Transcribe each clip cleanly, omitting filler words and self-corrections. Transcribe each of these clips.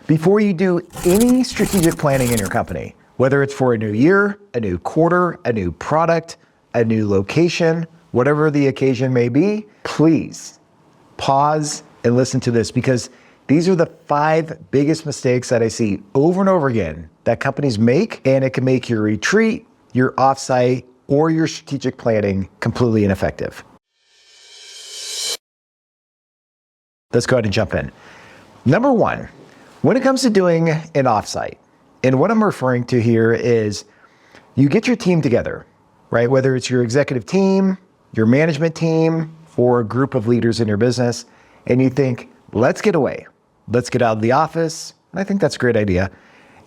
Before you do any strategic planning in your company, whether it's for a new year, a new quarter, a new product, a new location, whatever the occasion may be, please pause and listen to this, because these are the 5 biggest mistakes that I see over and over again that companies make, and it can make your retreat, your offsite, or your strategic planning completely ineffective. Let's go ahead and jump in. Number 1, when it comes to doing an offsite, and what I'm referring to here is you get your team together, right? Whether it's your executive team, your management team, or a group of leaders in your business, and you think, let's get away. Let's get out of the office. And I think that's a great idea.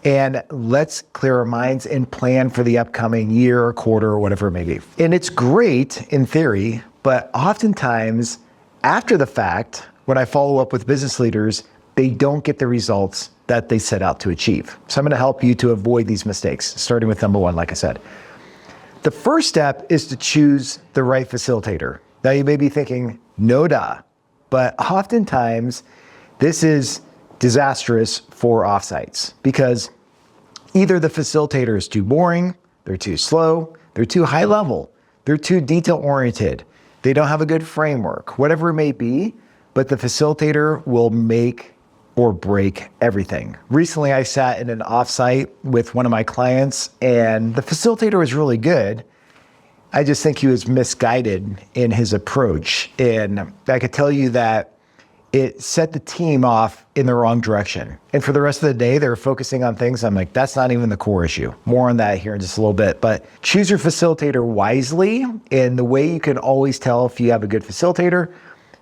And let's clear our minds and plan for the upcoming year or quarter or whatever it may be. And it's great in theory, but oftentimes after the fact, when I follow up with business leaders, they don't get the results that they set out to achieve. So I'm going to help you to avoid these mistakes, starting with number 1, like I said. The first step is to choose the right facilitator. Now you may be thinking, no duh, but oftentimes this is disastrous for offsites because either the facilitator is too boring, they're too slow, they're too high level, they're too detail oriented, they don't have a good framework, whatever it may be, but the facilitator will make or break everything. Recently, I sat in an offsite with one of my clients and the facilitator was really good. I just think he was misguided in his approach. And I could tell you that it set the team off in the wrong direction. And for the rest of the day, they were focusing on things. I'm like, that's not even the core issue. More on that here in just a little bit, but choose your facilitator wisely. And the way you can always tell if you have a good facilitator,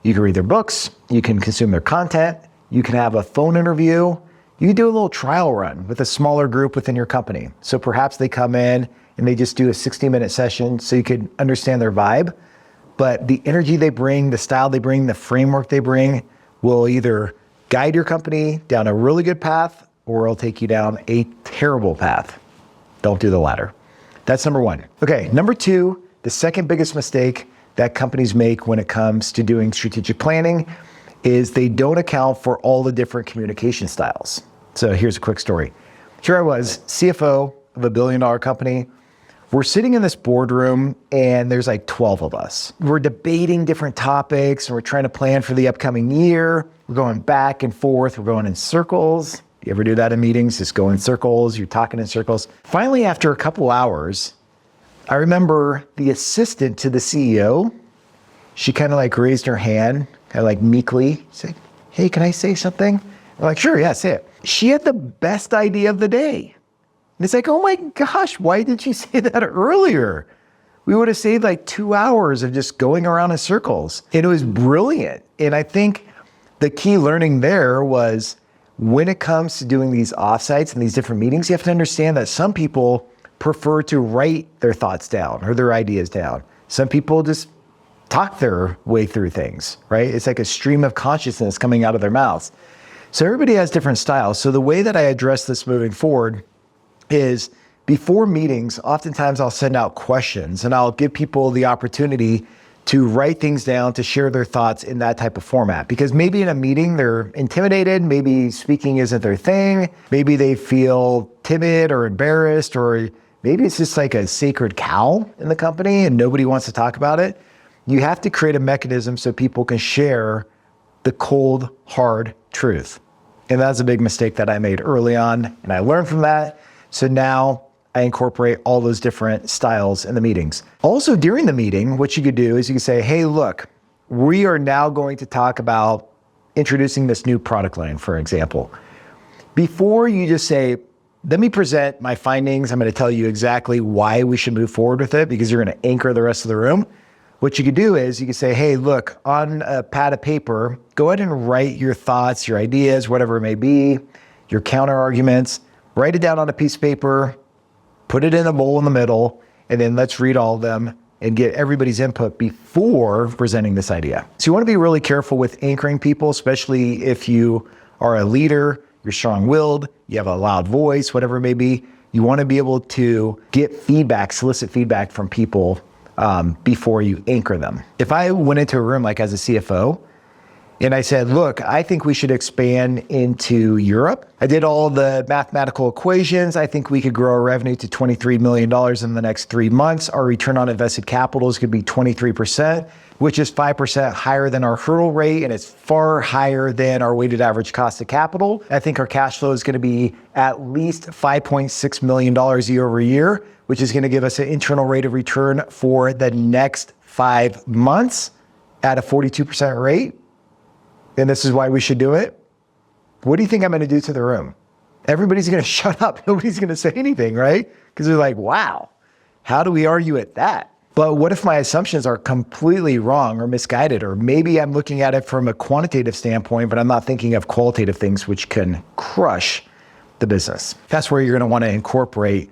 you can read their books, you can consume their content, you can have a phone interview, you can do a little trial run with a smaller group within your company. So perhaps they come in and they just do a 60-minute session so you could understand their vibe. But the energy they bring, the style they bring, the framework they bring will either guide your company down a really good path or it'll take you down a terrible path. Don't do the latter. That's number 1. Okay, number 2, the second biggest mistake that companies make when it comes to doing strategic planning is they don't account for all the different communication styles. So here's a quick story. Here I was, CFO of a $1 billion company. We're sitting in this boardroom and there's like 12 of us. We're debating different topics and we're trying to plan for the upcoming year. We're going back and forth. We're going in circles. You ever do that in meetings? Just go in circles. You're talking in circles. Finally, after a couple hours, I remember the assistant to the CEO, she kind of like raised her hand, kind of like meekly said, hey, can I say something? We're like, sure, yeah, say it. She had the best idea of the day. And it's like, oh my gosh, why did you say that earlier? We would have saved like 2 hours of just going around in circles. And it was brilliant. And I think the key learning there was when it comes to doing these offsites and these different meetings, you have to understand that some people prefer to write their thoughts down or their ideas down. Some people just talk their way through things, right? It's like a stream of consciousness coming out of their mouths. So everybody has different styles. So the way that I address this moving forward is before meetings, oftentimes I'll send out questions and I'll give people the opportunity to write things down, to share their thoughts in that type of format. Because maybe in a meeting, they're intimidated, maybe speaking isn't their thing, maybe they feel timid or embarrassed, or maybe it's just like a sacred cow in the company and nobody wants to talk about it. You have to create a mechanism so people can share the cold, hard truth. And that's a big mistake that I made early on, and I learned from that. So now I incorporate all those different styles in the meetings. Also during the meeting, what you could do is you could say, hey, look, we are now going to talk about introducing this new product line, for example. Before you just say, let me present my findings, I'm going to tell you exactly why we should move forward with it, because you're going to anchor the rest of the room. What you could do is you could say, hey, look, on a pad of paper, go ahead and write your thoughts, your ideas, whatever it may be, your counter arguments, write it down on a piece of paper, put it in a bowl in the middle, and then let's read all of them and get everybody's input before presenting this idea. So you want to be really careful with anchoring people, especially if you are a leader, you're strong-willed, you have a loud voice, whatever it may be. You want to be able to get feedback, solicit feedback from people before you anchor them. If I went into a room like as a CFO And I said, look, I think we should expand into Europe. I did all the mathematical equations. I think we could grow our revenue to $23 million in the next 3 months. Our return on invested capital is going to be 23%, which is 5% higher than our hurdle rate. And it's far higher than our weighted average cost of capital. I think our cash flow is going to be at least $5.6 million year over year, which is going to give us an internal rate of return for the next 5 months at a 42% rate. And this is why we should do it. What do you think I'm going to do to the room? Everybody's going to shut up. Nobody's going to say anything, right? Because they're like, wow, how do we argue at that? But what if my assumptions are completely wrong or misguided? Or maybe I'm looking at it from a quantitative standpoint, but I'm not thinking of qualitative things which can crush the business. That's where you're going to want to incorporate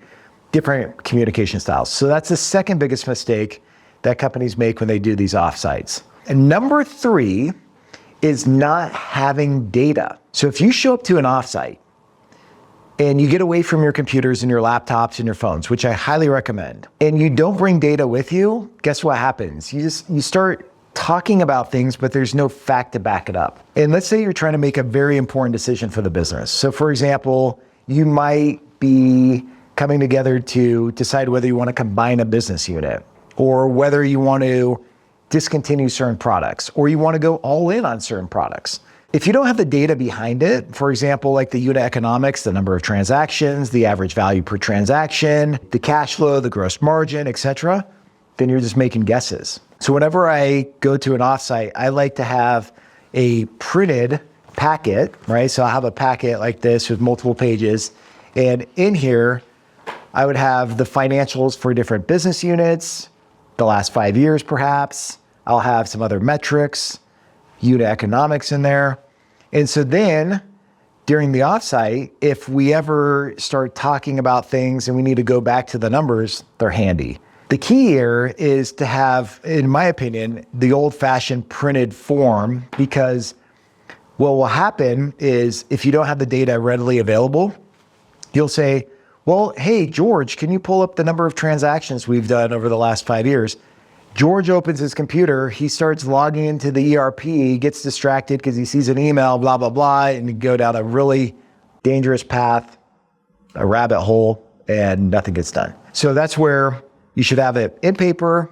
different communication styles. So that's the second biggest mistake that companies make when they do these offsites. And number 3 is not having data. So if you show up to an offsite and you get away from your computers and your laptops and your phones, which I highly recommend, and you don't bring data with you, guess what happens? You start talking about things, but there's no fact to back it up. And let's say you're trying to make a very important decision for the business. So for example, you might be coming together to decide whether you want to combine a business unit or whether you want to discontinue certain products, or you want to go all in on certain products. If you don't have the data behind it, for example, like the unit economics, the number of transactions, the average value per transaction, the cash flow, the gross margin, etc., then you're just making guesses. So whenever I go to an offsite, I like to have a printed packet, right? So I have a packet like this with multiple pages. And in here, I would have the financials for different business units, the last 5 years, perhaps. I'll have some other metrics, unit economics in there. And so then during the offsite, if we ever start talking about things and we need to go back to the numbers, they're handy. The key here is to have, in my opinion, the old-fashioned printed form, because what will happen is if you don't have the data readily available, you'll say, well, hey, George, can you pull up the number of transactions we've done over the last 5 years? George opens his computer, he starts logging into the ERP, gets distracted because he sees an email, blah, blah, blah, and you go down a really dangerous path, a rabbit hole, and nothing gets done. So that's where you should have it in paper,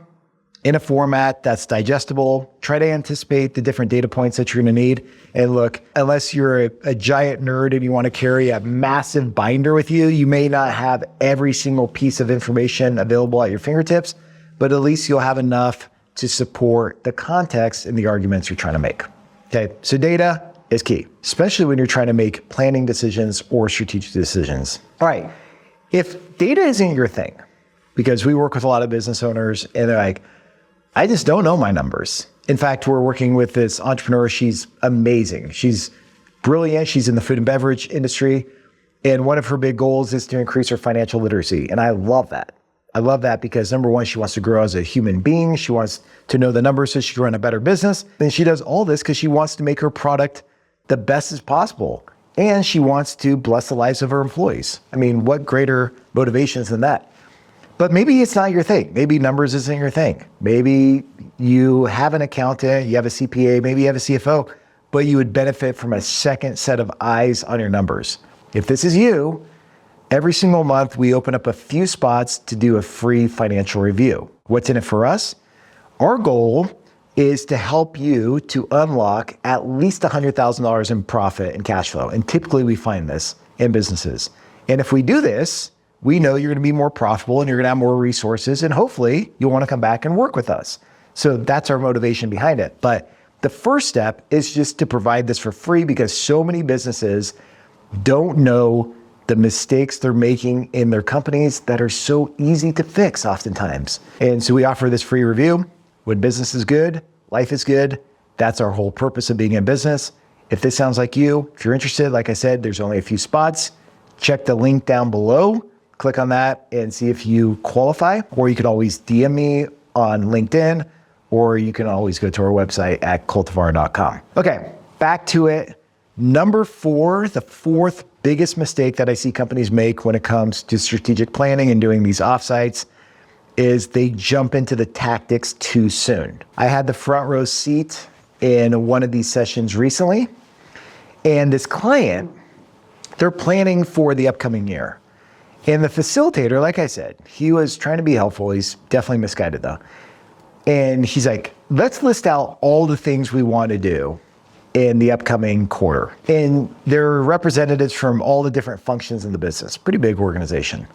in a format that's digestible. Try to anticipate the different data points that you're going to need. And look, unless you're a giant nerd and you want to carry a massive binder with you, you may not have every single piece of information available at your fingertips, but at least you'll have enough to support the context and the arguments you're trying to make. Okay, so data is key, especially when you're trying to make planning decisions or strategic decisions. All right, if data isn't your thing, because we work with a lot of business owners and they're like, I just don't know my numbers. In fact, we're working with this entrepreneur. She's amazing. She's brilliant. She's in the food and beverage industry. And one of her big goals is to increase her financial literacy. And I love that. I love that because number one, she wants to grow as a human being. She wants to know the numbers so she can run a better business. And she does all this because she wants to make her product the best as possible. And she wants to bless the lives of her employees. I mean, what greater motivations than that? But maybe it's not your thing. Maybe numbers isn't your thing. Maybe you have an accountant, you have a CPA, maybe you have a CFO, but you would benefit from a second set of eyes on your numbers. If this is you, every single month we open up a few spots to do a free financial review. What's in it for us? Our goal is to help you to unlock at least $100,000 in profit and cash flow. And typically we find this in businesses. And if we do this, we know you're going to be more profitable and you're going to have more resources, and hopefully you'll want to come back and work with us. So that's our motivation behind it. But the first step is just to provide this for free because so many businesses don't know the mistakes they're making in their companies that are so easy to fix oftentimes. And so we offer this free review. When business is good, life is good. That's our whole purpose of being in business. If this sounds like you, if you're interested, like I said, there's only a few spots. Check the link down below. Click on that and see if you qualify, or you could always DM me on LinkedIn, or you can always go to our website at coltivar.com. Okay, back to it. Number 4, the fourth biggest mistake that I see companies make when it comes to strategic planning and doing these offsites is they jump into the tactics too soon. I had the front row seat in one of these sessions recently. And this client, they're planning for the upcoming year. And the facilitator, like I said, he was trying to be helpful. He's definitely misguided though. And he's like, let's list out all the things we want to do in the upcoming quarter. And there are representatives from all the different functions in the business, pretty big organization.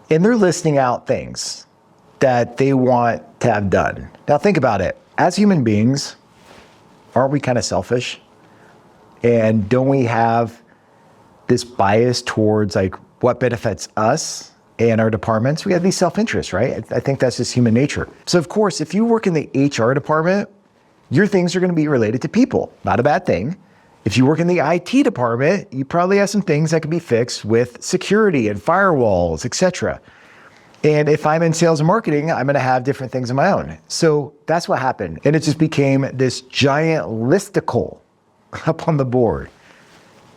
And they're listing out things that they want to have done. Now think about it. As human beings, aren't we kind of selfish? And don't we have this bias towards like what benefits us and our departments? We have these self-interests, right? I think that's just human nature. So of course, if you work in the HR department, your things are going to be related to people. Not a bad thing. If you work in the IT department, you probably have some things that can be fixed with security and firewalls, etc. And if I'm in sales and marketing, I'm going to have different things of my own. So that's what happened. And it just became this giant listicle up on the board.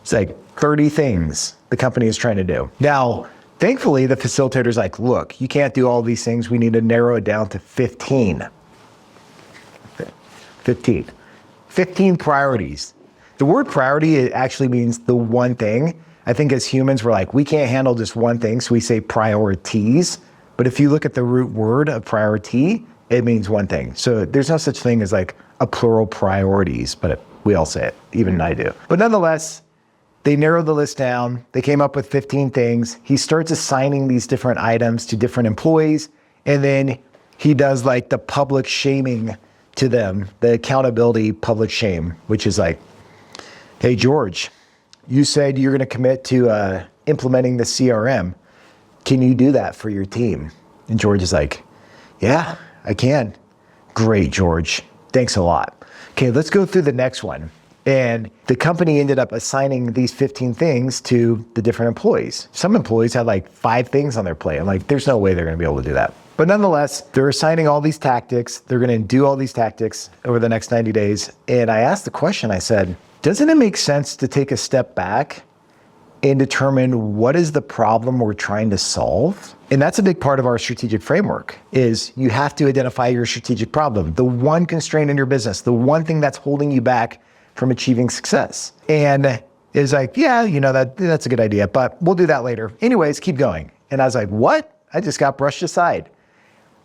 It's like 30 things the company is trying to do. Now, thankfully, the facilitator's like, look, you can't do all these things. We need to narrow it down to 15. 15 priorities. The word priority, it actually means the one thing. I think as humans, we're like, we can't handle just one thing, so we say priorities. But if you look at the root word of priority, it means one thing. So there's no such thing as like a plural priorities, but we all say it, even I do. But nonetheless, they narrowed the list down. They came up with 15 things. He starts assigning these different items to different employees. And then he does like the public shaming to them, the accountability public shame, which is like, hey, George, you said you're going to commit to implementing the CRM. Can you do that for your team? And George is like, yeah, I can. Great, George. Thanks a lot. Okay, let's go through the next one. And the company ended up assigning these 15 things to the different employees. Some employees had like 5 things on their plate. I'm like, there's no way they're going to be able to do that. But nonetheless, they're assigning all these tactics. They're going to do all these tactics over the next 90 days. And I asked the question, I said, doesn't it make sense to take a step back and determine what is the problem we're trying to solve? And that's a big part of our strategic framework is you have to identify your strategic problem, the one constraint in your business, the one thing that's holding you back from achieving success. And it's like, yeah, that's a good idea, but we'll do that later. Anyways, keep going. And I was like, what? I just got brushed aside.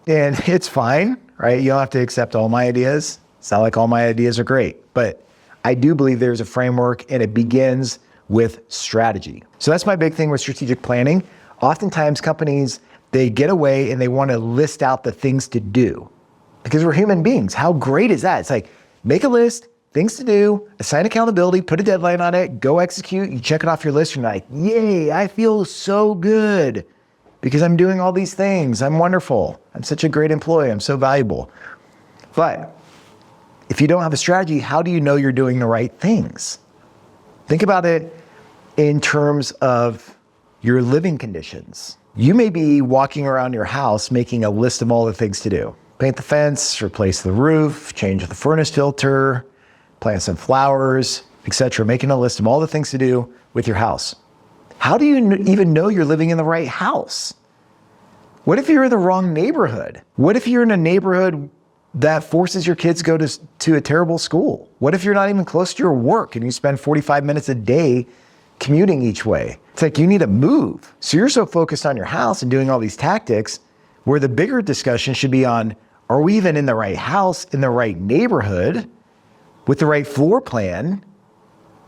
And it's fine, right? You don't have to accept all my ideas. It's not like all my ideas are great, but I do believe there's a framework and it begins with strategy. So that's my big thing with strategic planning. Oftentimes companies, they get away and they want to list out the things to do because we're human beings. How great is that? It's like, make a list, things to do, assign accountability, put a deadline on it, go execute, you check it off your list, you're like, yay, I feel so good because I'm doing all these things. I'm wonderful. I'm such a great employee. I'm so valuable. But if you don't have a strategy, how do you know you're doing the right things? Think about it in terms of your living conditions. You may be walking around your house making a list of all the things to do. Paint the fence, replace the roof, change the furnace filter, plant some flowers, etc. Making a list of all the things to do with your house. How do you even know you're living in the right house? What if you're in the wrong neighborhood? What if you're in a neighborhood that forces your kids to go to a terrible school? What if you're not even close to your work and you spend 45 minutes a day commuting each way? It's like you need to move. So you're so focused on your house and doing all these tactics where the bigger discussion should be on, are we even in the right house, in the right neighborhood, with the right floor plan,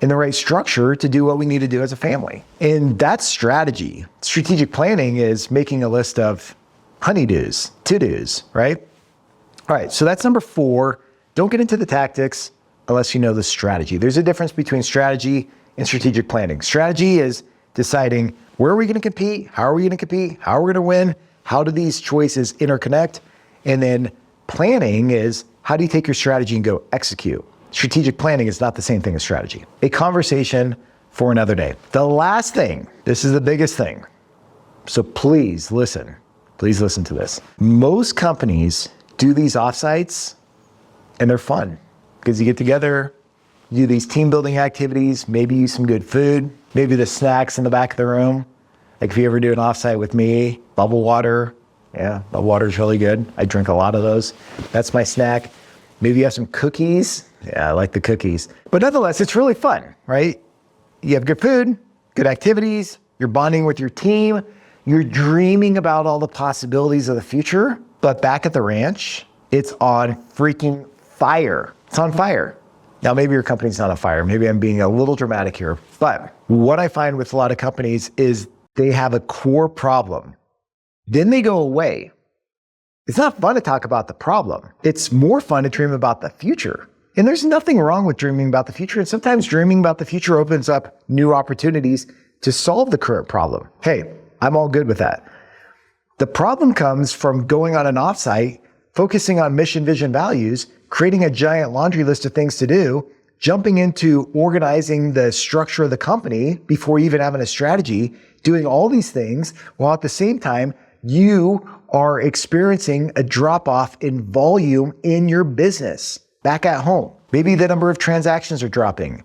in the right structure to do what we need to do as a family? And that's strategy. Strategic planning is making a list of honeydews, to-dos, right? All right, so that's number 4. Don't get into the tactics unless you know the strategy. There's a difference between strategy and strategic planning. Strategy is deciding where are we going to compete? How are we going to compete? How are we going to win? How do these choices interconnect? And then planning is how do you take your strategy and go execute? Strategic planning is not the same thing as strategy. A conversation for another day. The last thing, this is the biggest thing. So please listen to this. Most companies do these offsites and they're fun because you get together, you do these team building activities, maybe use some good food, maybe the snacks in the back of the room. Like if you ever do an offsite with me, bubble water. Yeah, bubble water is really good. I drink a lot of those. That's my snack. Maybe you have some cookies Yeah, I like the cookies. But nonetheless, it's really fun, right? You have good food, good activities, you're bonding with your team, you're dreaming about all the possibilities of the future. But back at the ranch, it's on freaking fire. It's on fire. Now, maybe your company's not on fire. Maybe I'm being a little dramatic here. But what I find with a lot of companies is they have a core problem. Then they go away. It's not fun to talk about the problem. It's more fun to dream about the future. And there's nothing wrong with dreaming about the future. And sometimes dreaming about the future opens up new opportunities to solve the current problem. Hey, I'm all good with that. The problem comes from going on an offsite, focusing on mission, vision, values, creating a giant laundry list of things to do, jumping into organizing the structure of the company before even having a strategy, doing all these things while at the same time, you are experiencing a drop-off in volume in your business back at home. Maybe the number of transactions are dropping.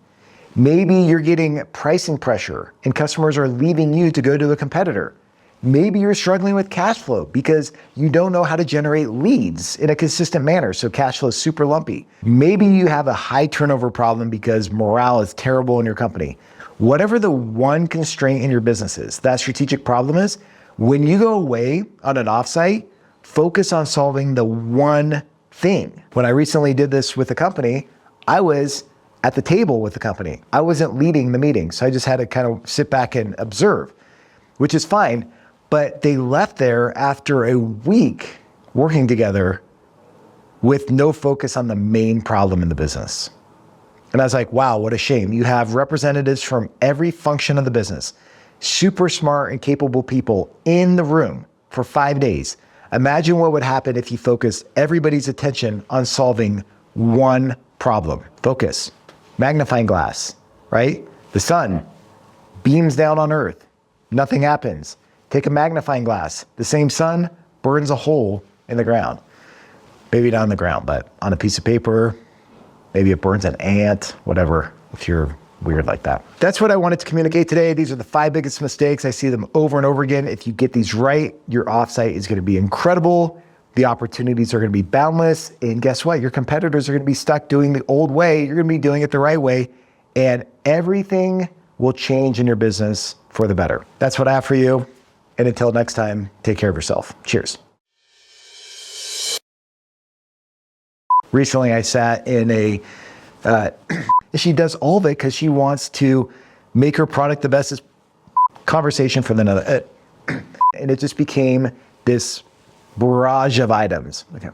Maybe you're getting pricing pressure and customers are leaving you to go to a competitor. Maybe you're struggling with cash flow because you don't know how to generate leads in a consistent manner, so cash flow is super lumpy. Maybe you have a high turnover problem because morale is terrible in your company. Whatever the one constraint in your business is, that strategic problem is, when you go away on an offsite, focus on solving the one thing. When I recently did this with a company, I was at the table with the company. I wasn't leading the meeting, so I just had to kind of sit back and observe, which is fine. But they left there after a week working together with no focus on the main problem in the business. And I was like, wow, what a shame. You have representatives from every function of the business, super smart and capable people in the room for 5 days. Imagine what would happen if you focused everybody's attention on solving one problem. Focus. Magnifying glass, right? The sun beams down on Earth. Nothing happens. Take a magnifying glass. The same sun burns a hole in the ground. Maybe not on the ground, but on a piece of paper. Maybe it burns an ant, whatever, if you're weird like that. That's what I wanted to communicate today. These are the 5 biggest mistakes. I see them over and over again. If you get these right, your offsite is going to be incredible. The opportunities are going to be boundless. And guess what? Your competitors are going to be stuck doing the old way. You're going to be doing it the right way. And everything will change in your business for the better. That's what I have for you. And until next time, take care of yourself. Cheers. Recently, I sat in a, she does all of it because she wants to make her product the best conversation from another. And it just became this barrage of items. Okay.